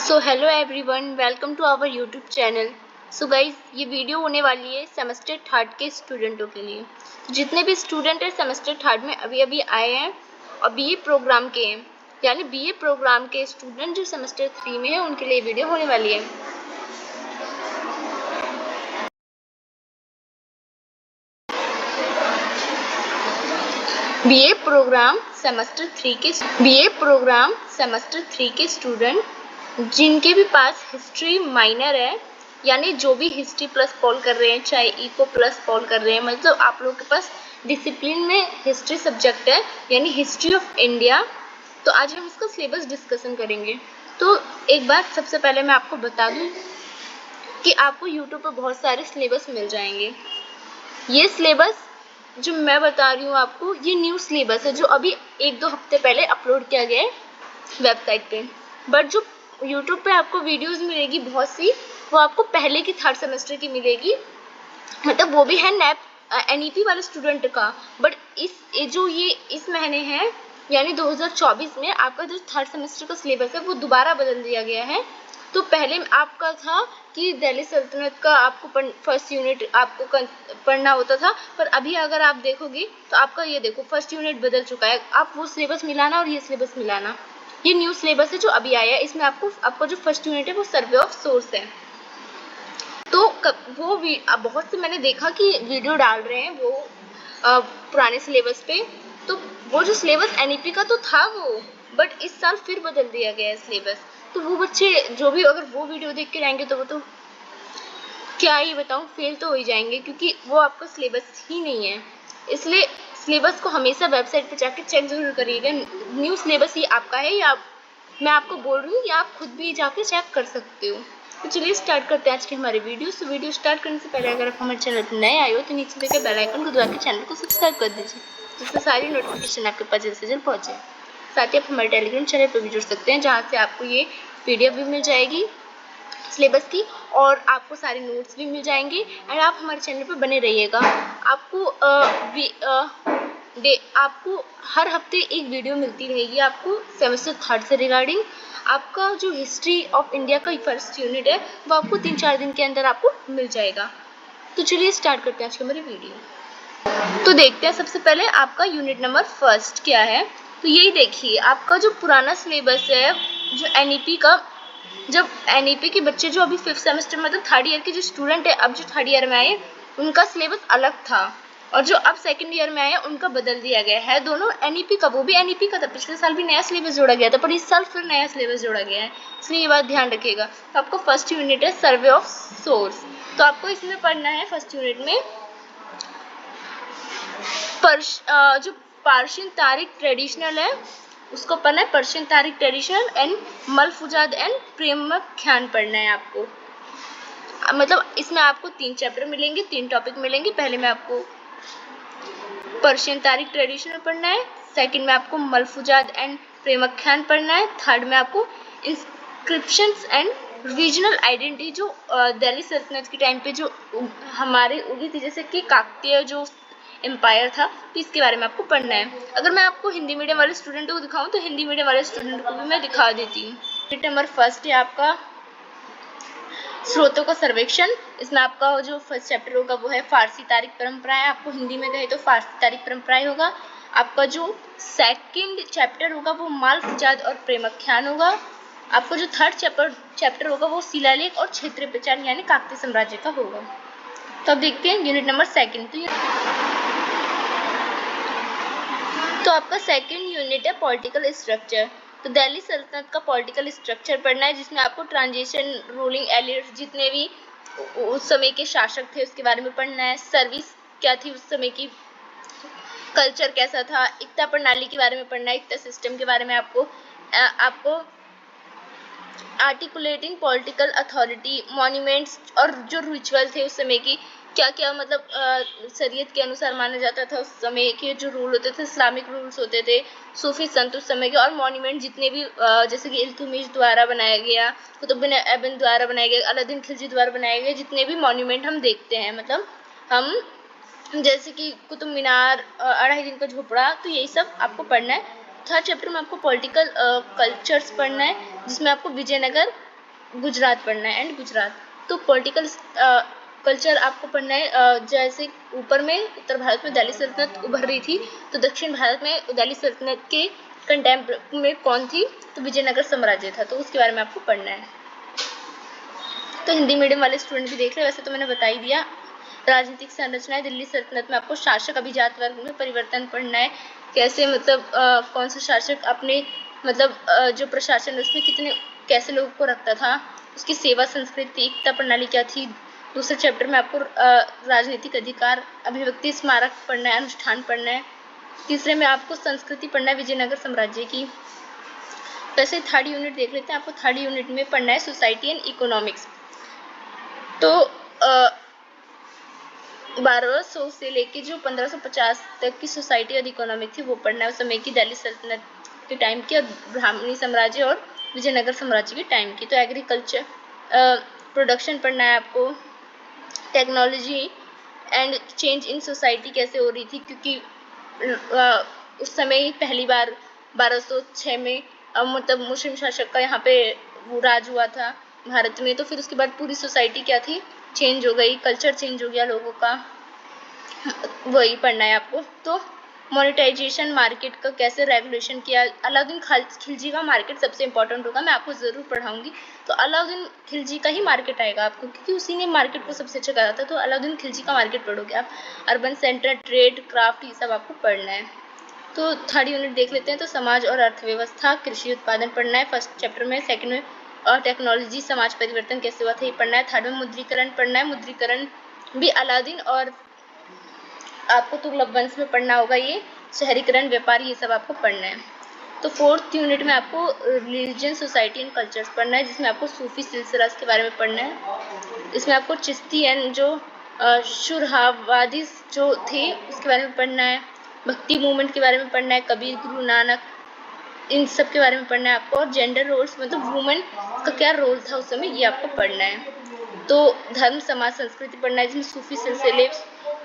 So hello everyone, welcome to our YouTube channel. So guys, ये video होने वाली है सेमेस्टर थर्ड के स्टूडेंटों के लिए। तो जितने भी स्टूडेंट हैं सेमेस्टर थर्ड में अभी आए हैं और बीए प्रोग्राम के हैं, यानी बीए प्रोग्राम के स्टूडेंट जो सेमेस्टर 3 में है, उनके लिए वीडियो होने वाली है। बीए प्रोग्राम सेमेस्टर 3 के स्टूडेंट जिनके भी पास हिस्ट्री माइनर है, यानी जो भी हिस्ट्री प्लस पॉल कर रहे हैं, चाहे इको प्लस पॉल कर रहे हैं, मतलब आप लोगों के पास डिसिप्लिन में हिस्ट्री सब्जेक्ट है, यानी हिस्ट्री ऑफ इंडिया। तो आज हम इसका सिलेबस डिस्कशन करेंगे। तो एक बात सबसे पहले मैं आपको बता दूं कि आपको यूट्यूब पर बहुत सारे सिलेबस मिल जाएंगे। ये सिलेबस जो मैं बता रही हूँ आपको, ये न्यू सिलेबस है जो अभी 1-2 हफ्ते पहले अपलोड किया गया है वेबसाइट पे। बट जो यूट्यूब पे आपको वीडियोस मिलेगी बहुत सी, वो आपको पहले की थर्ड सेमेस्टर की मिलेगी, मतलब वो भी है नैप एनईपी वाले स्टूडेंट का। बट इस महीने है, यानी 2024 में आपका जो थर्ड सेमेस्टर का सिलेबस है वो दोबारा बदल दिया गया है। तो पहले आपका था कि दिल्ली सल्तनत का आपको फर्स्ट यूनिट आपको पढ़ना होता था, पर अभी अगर आप देखोगे तो आपका ये देखो फर्स्ट यूनिट बदल चुका है। आप वो सिलेबस मिलाना और ये सिलेबस मिलाना, ये न्यू सिलेबस है जो अभी आया है। इसमें आपको जो फर्स्ट यूनिट है वो सर्वे ऑफ सोर्स है। तो वो भी बहुत से मैंने देखा कि वीडियो डाल रहे हैं वो पुराने सिलेबस पे। तो वो जो सिलेबस एनईपी का तो था वो, बट इस साल फिर बदल दिया गया है सिलेबस। तो वो बच्चे जो भी अगर वो वीडियो देख के जाएंगे तो वो तो क्या ही बताऊं, फेल तो हो ही जाएंगे, क्योंकि वो आपका सिलेबस ही नहीं है। इसलिए सिलेबस को हमेशा वेबसाइट पे जाके चेक जरूर करिएगा, न्यू सिलेबस ही आपका है या मैं आपको बोल रही हूँ, या आप खुद भी जाके चेक कर सकते हो। तो चलिए स्टार्ट करते हैं आज के हमारे वीडियो। तो वीडियो स्टार्ट करने से पहले अगर आप हमारे चैनल पर नए आए हो तो नीचे देखे बेल आइकन को दबा के चैनल को सब्सक्राइब कर दीजिए, जिससे सारी नोटिफिकेशन आपके पास जल्द से जल्द पहुँचे। साथ ही आप हमारे टेलीग्राम चैनल पर भी जुड़ सकते हैं, जहाँ से आपको ये पीडीएफ भी मिल जाएगी सिलेबस की, और आपको सारे नोट्स भी मिल जाएंगे। एंड आप हमारे चैनल पर बने रहिएगा। आपको हर हफ्ते एक वीडियो मिलती रहेगी आपको सेमेस्टर थर्ड से रिगार्डिंग। आपका जो हिस्ट्री ऑफ इंडिया का फर्स्ट यूनिट है वो आपको 3-4 दिन के अंदर आपको मिल जाएगा। तो चलिए स्टार्ट करते हैं आज की हमारी वीडियो। तो देखते हैं सबसे पहले आपका यूनिट नंबर फर्स्ट क्या है। तो यही देखिए, आपका जो पुराना सिलेबस है, जो एनईपी का, जब एनईपी के बच्चे जो अभी फिफ्थ सेमेस्टर मतलब थर्ड ईयर के जो स्टूडेंट है, अब जो थर्ड ईयर में आए उनका सिलेबस अलग था, और जो अब सेकंड ईयर में आए उनका बदल दिया गया है। दोनों एनईपी का, वो भी एनईपी का था, पिछले साल भी नया सिलेबस जोड़ा गया था, पर इस साल फिर नया सिलेबस जोड़ा गया है, इसलिए ये बात ध्यान रखिएगा। तो आपको फर्स्ट यूनिट है सर्वे ऑफ सोर्स। तो आपको इसमें पढ़ना है फर्स्ट यूनिट में जो पर्शियन तारिक ट्रेडिशनल है उसको पढ़ना है, पर्शियन तारिक ट्रेडिशनल एंड मलफूजात एंड प्रेमाख्यान पढ़ना है आपको। मतलब इसमें आपको 3 चैप्टर मिलेंगे, 3 टॉपिक मिलेंगे। पहले में आपको पर्शियन तारिक ट्रेडिशनल पढ़ना है, सेकंड में आपको मलफूजात एंड प्रेमाख्यान पढ़ना है, थर्ड में आपको इंस्क्रिप्शंस एंड रीजनल आइडेंटिटी, जो दिल्ली सल्तनत के टाइम पे जो हमारे उगी थी, जैसे कि काकतीय जो एम्पायर था, तो इसके बारे में आपको पढ़ना है। अगर मैं आपको हिंदी मीडियम वाले स्टूडेंट को दिखाऊं तो हिंदी मीडियम वाले स्टूडेंट को भी मैं दिखा देती हूँ। यूनिट नंबर फर्स्ट है आपका स्रोतों का सर्वेक्षण। इसमें आपका जो फर्स्ट चैप्टर होगा वो है फारसी तारिक परंपराएं, आपको हिंदी में कहे तो फारसी तारिक परंपराएं होगा। आपका जो सेकंड चैप्टर होगा वो मालफूजात और प्रेमाख्यान होगा। आपको जो थर्ड चैप्टर होगा वो शिलालेख और क्षेत्र पहचान यानी काकतीय साम्राज्य का होगा। तो अब देखते हैं यूनिट नंबर सेकंड। तो आपका सेकंड यूनिट है पॉलिटिकल स्ट्रक्चर। तो दिल्ली सल्तनत का पॉलिटिकल स्ट्रक्चर पढ़ना है, जिसमें आपको ट्रांजिशन, रूलिंग एलिट्स, जितने भी उस समय के शासक थे उसके बारे में पढ़ना है, सर्विस क्या थी उस समय की, कल्चर कैसा था, एकता प्रणाली के बारे में पढ़ना है, एकता सिस्टम के बारे में आपको आर्टिकुलेटिंग पॉलिटिकल अथॉरिटी, मॉन्यूमेंट्स और जो रिचुअल थे उस समय की, क्या क्या मतलब शरीयत के अनुसार माना जाता था उस समय के जो रूल होते थे, इस्लामिक रूल्स होते थे, सूफी संत उस समय के, और मॉन्यूमेंट जितने भी जैसे कि इल्तुमिश द्वारा बनाया गया, कुतुब बिन ऐबन द्वारा बनाया गया, अलाउद्दीन खिलजी द्वारा बनाए गए जितने भी मॉन्यूमेंट हम देखते हैं, मतलब हम जैसे कि कुतुब मीनार, 2.5 दिन का झोपड़ा, तो यही सब आपको पढ़ना है। थर्ड चैप्टर में आपको पॉलिटिकल कल्चर्स पढ़ना है, जिसमें आपको विजयनगर गुजरात पढ़ना है एंड गुजरात। तो पॉलिटिकल कल्चर आपको पढ़ना है। जैसे ऊपर में उत्तर भारत में दिल्ली सल्तनत उभर रही थी, तो दक्षिण भारत में दिल्ली सल्तनत के कंटेम्प में कौन थी, तो विजयनगर साम्राज्य था, तो उसके बारे में आपको पढ़ना है। तो हिंदी मीडियम वाले स्टूडेंट भी देख रहे हैं, वैसे तो मैंने बता ही दिया। राजनीतिक संरचना दिल्ली सल्तनत में आपको शासक अभिजात वर्ग में परिवर्तन पढ़ना है, कैसे मतलब कौन सा शासक अपने मतलब जो प्रशासन है उसमें कितने कैसे लोगों को रखता था, उसकी सेवा संस्कृति एकता प्रणाली क्या थी। दूसरे चैप्टर में आपको राजनीतिक अधिकार अभिव्यक्ति स्मारक पढ़ना है, अनुष्ठान पढ़ना है। तीसरे में आपको संस्कृति पढ़ना है विजयनगर साम्राज्य की। वैसे थर्ड यूनिट देख लेते हैं। आपको थर्ड यूनिट में पढ़ना है सोसाइटी एंड इकोनॉमिक्स। तो 1200 से लेके जो 1550 तक की सोसाइटी और इकोनॉमिक थी वो पढ़ना है, उस समय की दिल्ली सल्तनत के टाइम की और ब्राह्मणी साम्राज्य और विजयनगर साम्राज्य के टाइम की। तो एग्रीकल्चर प्रोडक्शन पढ़ना है आपको, technology and change in society कैसे हो रही थी, क्योंकि उस समय ही पहली बार 1206 में मतलब मुस्लिम शासक का यहाँ पे वो राज हुआ था भारत में। तो फिर उसके बाद पूरी सोसाइटी क्या थी, चेंज हो गई, कल्चर चेंज हो गया लोगों का, वही पढ़ना है आपको। तो मोनेटाइजेशन मार्केट का कैसे रेगुलेशन किया, अलाउद्दीन खिलजी का मार्केट सबसे इंपॉर्टेंट होगा, मैं आपको ज़रूर पढ़ाऊंगी। तो अलाउद्दीन खिलजी का ही मार्केट आएगा आपको, क्योंकि उसी ने मार्केट को सबसे अच्छा करा था। तो अलाउद्दीन खिलजी का मार्केट पढ़ोगे आप। अर्बन सेंटर, ट्रेड, क्राफ्ट, ये सब आपको पढ़ना है। तो थर्ड यूनिट देख लेते हैं। तो समाज और अर्थव्यवस्था, कृषि उत्पादन पढ़ना है फर्स्ट चैप्टर में। सेकंड में और टेक्नोलॉजी, समाज परिवर्तन कैसे हुआ था, ये पढ़ना है। थर्ड में मुद्रीकरण पढ़ना है। मुद्रीकरण भी अलाउद्दीन और आपको तुगलक वंश में पढ़ना होगा। ये शहरीकरण, व्यापार, ये सब आपको पढ़ना है। तो फोर्थ यूनिट में आपको रिलीजन, सोसाइटी एंड कल्चर्स पढ़ना है, जिसमें आपको सूफी सिलसिला के बारे में पढ़ना है। इसमें आपको चिश्ती एंड जो शुरहावादी जो थे उसके बारे में पढ़ना है। भक्ति मूवमेंट के बारे में पढ़ना है, कबीर, गुरु नानक, इन सब के बारे में पढ़ना है आपको। और जेंडर रोल्स मतलब वुमेन का क्या रोल था उस समय, ये आपको पढ़ना है। तो धर्म, समाज, संस्कृति पढ़ना है, जिसमें सूफी सिलसिले,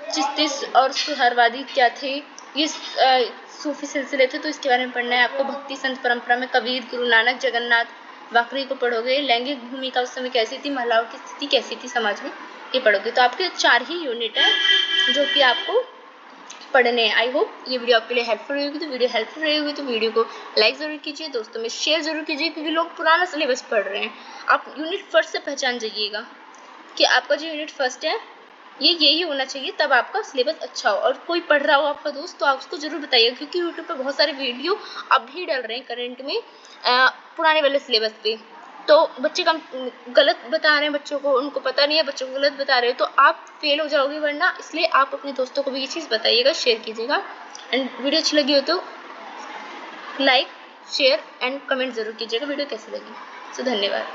चिश्ती और सुहरवादी क्या थे, ये सूफी सिलसिले थे, तो इसके बारे में पढ़ना है आपको। भक्ति संत परंपरा में कबीर, गुरु नानक, जगन्नाथ, वाकरी को पढ़ोगे। लैंगिक भूमिका उस समय कैसी थी, महिलाओं की स्थिति कैसी थी समाज में, ये पढ़ोगे। तो आपके 4 ही यूनिट है जो कि आपको पढ़ने हैं। आई होप ये वीडियो आपके लिए हेल्पफुल रहेगी। तो वीडियो को लाइक जरूर कीजिए, दोस्तों में शेयर जरूर कीजिए, क्योंकि लोग पुराना सिलेबस पढ़ रहे हैं। आप यूनिट फर्स्ट से पहचान जाइएगा कि आपका जो यूनिट फर्स्ट है ये यही होना चाहिए, तब आपका सिलेबस अच्छा हो। और कोई पढ़ रहा हो आपका दोस्त, तो आप उसको जरूर बताइएगा, क्योंकि यूट्यूब पे बहुत सारे वीडियो अब भी डल रहे हैं करंट में पुराने वाले सिलेबस पे। तो बच्चे कम गलत बता रहे हैं, बच्चों को उनको पता नहीं है, बच्चों को गलत बता रहे हो, तो आप फेल हो जाओगे वरना। इसलिए आप अपने दोस्तों को भी ये चीज़ बताइएगा, शेयर कीजिएगा। एंड वीडियो अच्छी लगी हो तो लाइक, शेयर एंड कमेंट जरूर कीजिएगा वीडियो कैसी लगी। सो धन्यवाद।